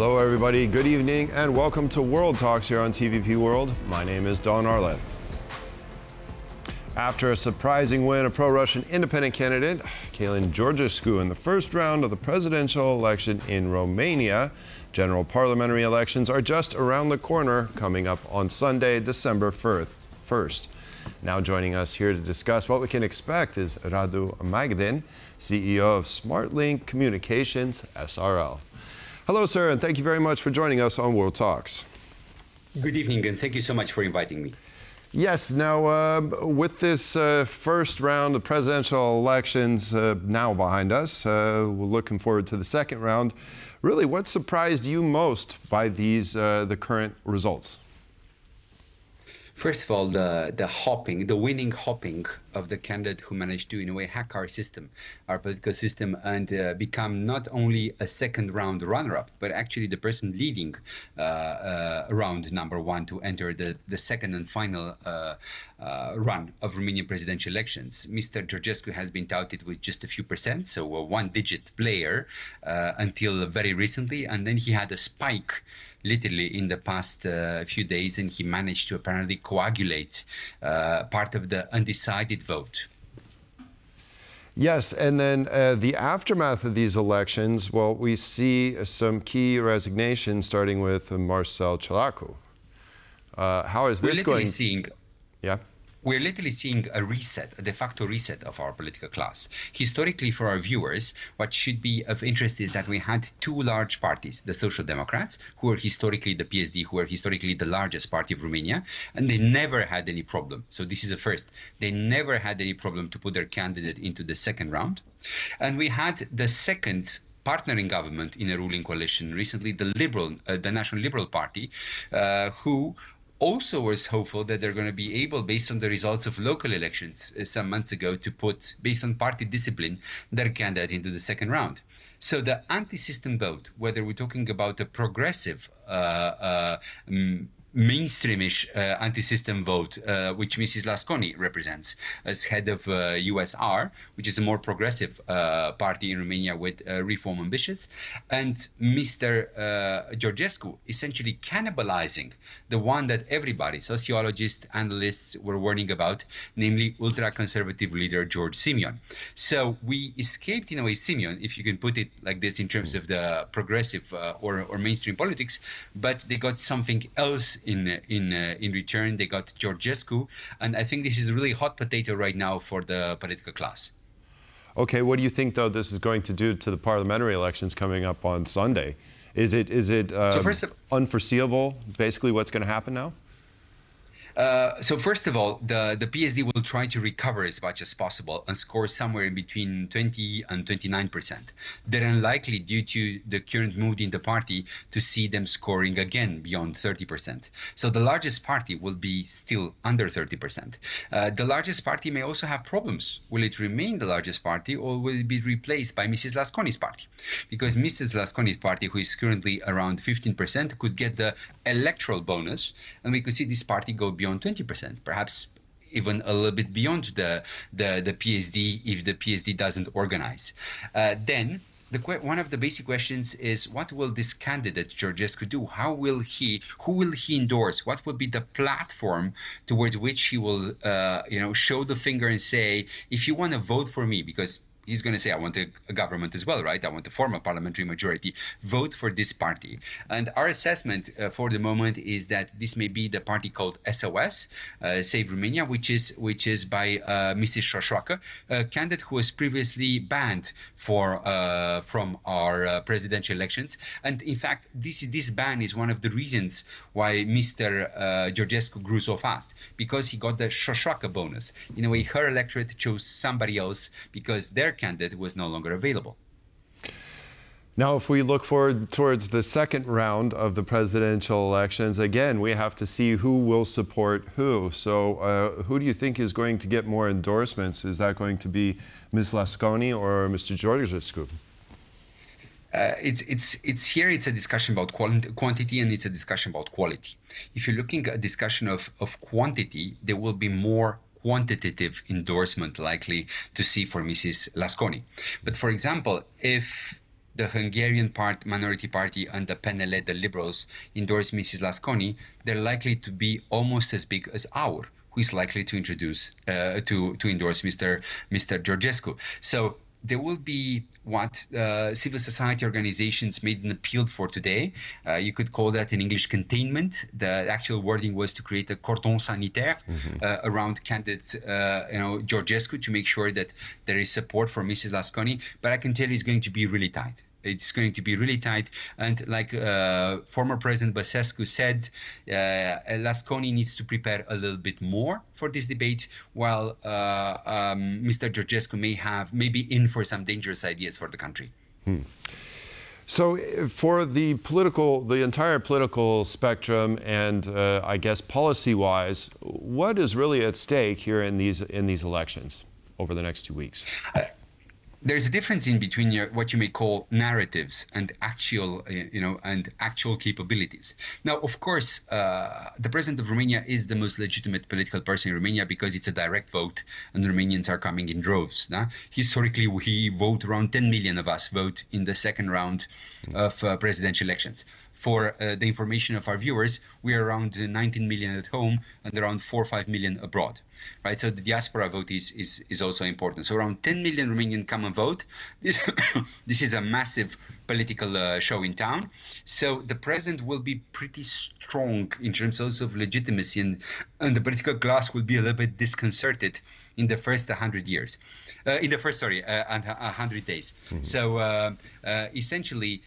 Hello everybody, good evening and welcome to World Talks here on TVP World. My name is Don Arlet. After a surprising win, a pro-Russian independent candidate, Călin Georgescu, in the first round of the presidential election in Romania, general parliamentary elections are just around the corner, coming up on Sunday, December 1st. Now joining us here to discuss what we can expect is Radu Magdin, CEO of SmartLink Communications SRL. Hello, sir, and thank you very much for joining us on World Talks. Good evening, and thank you so much for inviting me. Yes, now with this first round of presidential elections now behind us, we're looking forward to the second round. Really, what surprised you most by these the current results? First of all, the winning hopping of the candidate who managed to, in a way, hack our system, our political system, and become not only a second round runner-up, but actually the person leading round number one to enter the second and final run of Romanian presidential elections. Mr. Georgescu has been touted with just a few percent, so a one-digit player until very recently, and then he had a spike literally in the past few days, and he managed to apparently coagulate part of the undecided vote. Yes, and then the aftermath of these elections, well, we see some key resignations, starting with Marcel Ciolacu. How is this going? We're literally seeing a reset, a de facto reset of our political class. Historically, for our viewers, what should be of interest is that we had two large parties, the Social Democrats, who were historically the PSD, who were historically the largest party of Romania, and they never had any problem. So this is a first. They never had any problem to put their candidate into the second round. And we had the second partnering government in a ruling coalition recently, the National Liberal Party, who also was hopeful that they're going to be able, based on the results of local elections some months ago, to put, based on party discipline, their candidate into the second round. So the anti-system vote, whether we're talking about a progressive mainstreamish anti-system vote, which Mrs. Lasconi represents as head of USR, which is a more progressive party in Romania with reform ambitions, and Mr. Georgescu essentially cannibalizing the one that everybody, sociologists, analysts, were warning about, namely ultra-conservative leader George Simeon. So we escaped, in a way, Simeon, if you can put it like this in terms of the progressive or mainstream politics, but they got something else in return. They got Georgescu, and I think this is a really hot potato right now for the political class. Okay, what do you think, though, this is going to do to the parliamentary elections coming up on Sunday? Is it unforeseeable, basically, what's going to happen now? So first of all, the PSD will try to recover as much as possible and score somewhere in between 20 and 29%. They're unlikely, due to the current mood in the party, to see them scoring again beyond 30%. So the largest party will be still under 30%. The largest party may also have problems. Will it remain the largest party, or will it be replaced by Mrs. Lasconi's party? Because Mrs. Lasconi's party, who is currently around 15%, could get the electoral bonus, and we could see this party go beyond 20%, perhaps even a little bit beyond the PSD if the PSD doesn't organize. Then one of the basic questions is, what will this candidate Georgescu do? Who will he endorse? What will be the platform towards which he will show the finger and say, if you want to vote for me, because he's going to say, I want a government as well, right? I want to form a parliamentary majority. Vote for this party. And our assessment for the moment is that this may be the party called SOS, Save Romania, which is by Mrs. Șoșoacă, a candidate who was previously banned from our presidential elections. And in fact, this ban is one of the reasons why Mr. Georgescu grew so fast, because he got the Șoșoacă bonus. In a way, her electorate chose somebody else because their candidate was no longer available. Now, if we look forward towards the second round of the presidential elections, again, we have to see who will support who. So who do you think is going to get more endorsements? Is that going to be Ms. Lasconi or Mr. Georgescu? It's a discussion about quantity, and it's a discussion about quality. If you're looking at a discussion of quantity, there will be more quantitative endorsement likely to see for Mrs. Lasconi. But for example, if the Hungarian minority party and the PNL, the Liberals, endorse Mrs. Lasconi, they're likely to be almost as big as our, who is likely to endorse Mr. Georgescu. So there will be what civil society organizations made an appeal for today. You could call that in English containment. The actual wording was to create a cordon sanitaire around candidate Georgescu to make sure that there is support for Mrs. Lasconi. But I can tell you it's going to be really tight. It's going to be really tight. And like former President Băsescu said, Lasconi needs to prepare a little bit more for this debate, while Mr. Georgescu may be in for some dangerous ideas for the country. So for the entire political spectrum and I guess policy-wise, what is really at stake here in these elections over the next 2 weeks? There's a difference in between what you may call narratives and actual capabilities. Now, of course, the president of Romania is the most legitimate political person in Romania because it's a direct vote, and Romanians are coming in droves. Historically, we vote around 10 million of us vote in the second round of presidential elections. For the information of our viewers, we are around 19 million at home and around 4 or 5 million abroad, right? So the diaspora vote is also important. So around 10 million Romanian come and vote. This is a massive political show in town. So the president will be pretty strong in terms also of legitimacy, and the political class will be a little bit disconcerted in the first 100 years. 100 days. So essentially,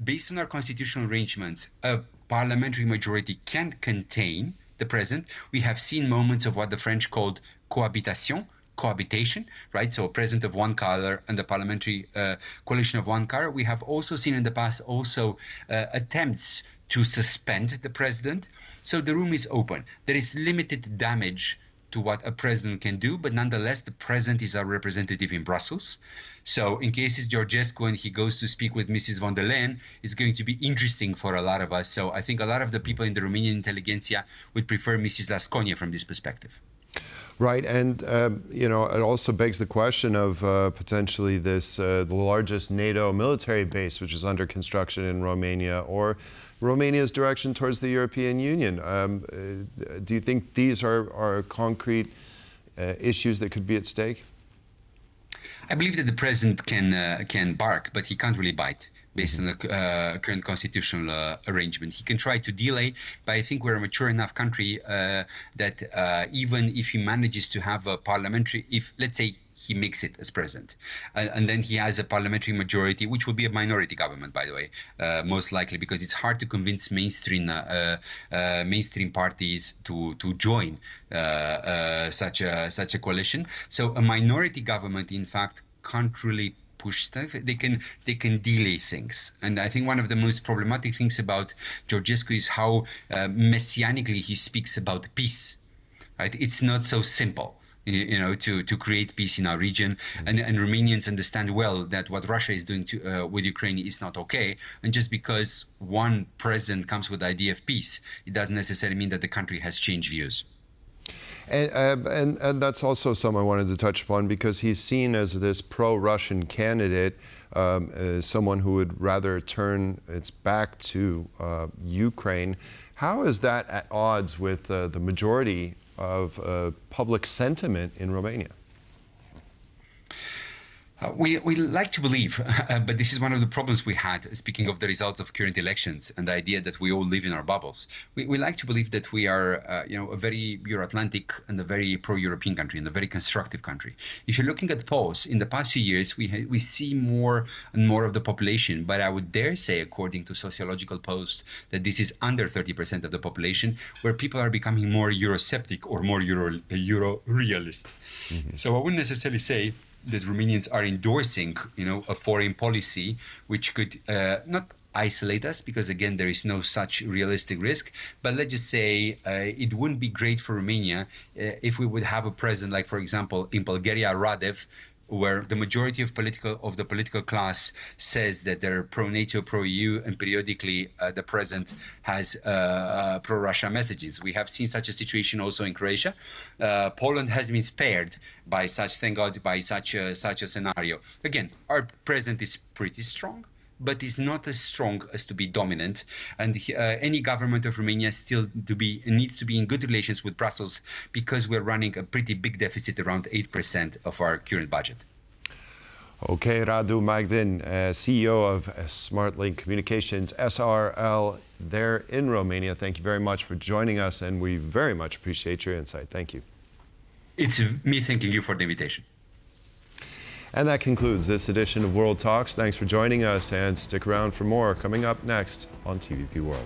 based on our constitutional arrangements, a parliamentary majority can contain the president. We have seen moments of what the French called cohabitation, right? So a president of one color and a parliamentary coalition of one color. We have also seen in the past attempts to suspend the president. So the room is open. There is limited damage to what a president can do, but nonetheless, the president is our representative in Brussels. So in case it's Georgescu and he goes to speak with Mrs. von der Leyen, it's going to be interesting for a lot of us. So I think a lot of the people in the Romanian intelligentsia would prefer Mrs. Lasconi from this perspective. Right, and it also begs the question of potentially the largest NATO military base, which is under construction in Romania, or Romania's direction towards the European Union. Do you think these are concrete issues that could be at stake? I believe that the president can bark, but he can't really bite. Based on the current constitutional arrangement. He can try to delay, but I think we're a mature enough country that even if he manages to have a parliamentary, let's say he makes it as president, and then he has a parliamentary majority, which will be a minority government, by the way, most likely, because it's hard to convince mainstream parties to join such a coalition. So a minority government, in fact, can't really push stuff. They can delay things, and I think one of the most problematic things about Georgescu is how messianically he speaks about peace. Right? It's not so simple, to create peace in our region, and Romanians understand well that what Russia is doing with Ukraine is not okay. And just because one president comes with the idea of peace, it doesn't necessarily mean that the country has changed views. And that's also something I wanted to touch upon, because he's seen as this pro-Russian candidate, someone who would rather turn its back to Ukraine. How is that at odds with the majority of public sentiment in Romania? We like to believe, but this is one of the problems we had, speaking of the results of current elections and the idea that we all live in our bubbles. We like to believe that we are, a very Euro-Atlantic and a very pro-European country and a very constructive country. If you're looking at polls, in the past few years, we see more and more of the population, but I would dare say, according to sociological polls, that this is under 30% of the population, where people are becoming more Eurosceptic or more Euro-realist. So I wouldn't necessarily say that Romanians are endorsing, a foreign policy which could not isolate us, because again, there is no such realistic risk. But let's just say it wouldn't be great for Romania if we would have a president like, for example, in Bulgaria, Radev, where the majority of the political class says that they're pro-NATO, pro-EU, and periodically the president has pro-Russia messages. We have seen such a situation also in Croatia. Poland has been spared by such, thank God, by such a scenario. Again, our president is pretty strong, but is not as strong as to be dominant. And any government of Romania still needs to be in good relations with Brussels, because we're running a pretty big deficit, around 8% of our current budget. Okay, Radu Magdin, CEO of SmartLink Communications, SRL, there in Romania. Thank you very much for joining us, and we very much appreciate your insight. Thank you. It's me thanking you for the invitation. And that concludes this edition of World Talks. Thanks for joining us, and stick around for more coming up next on TVP World.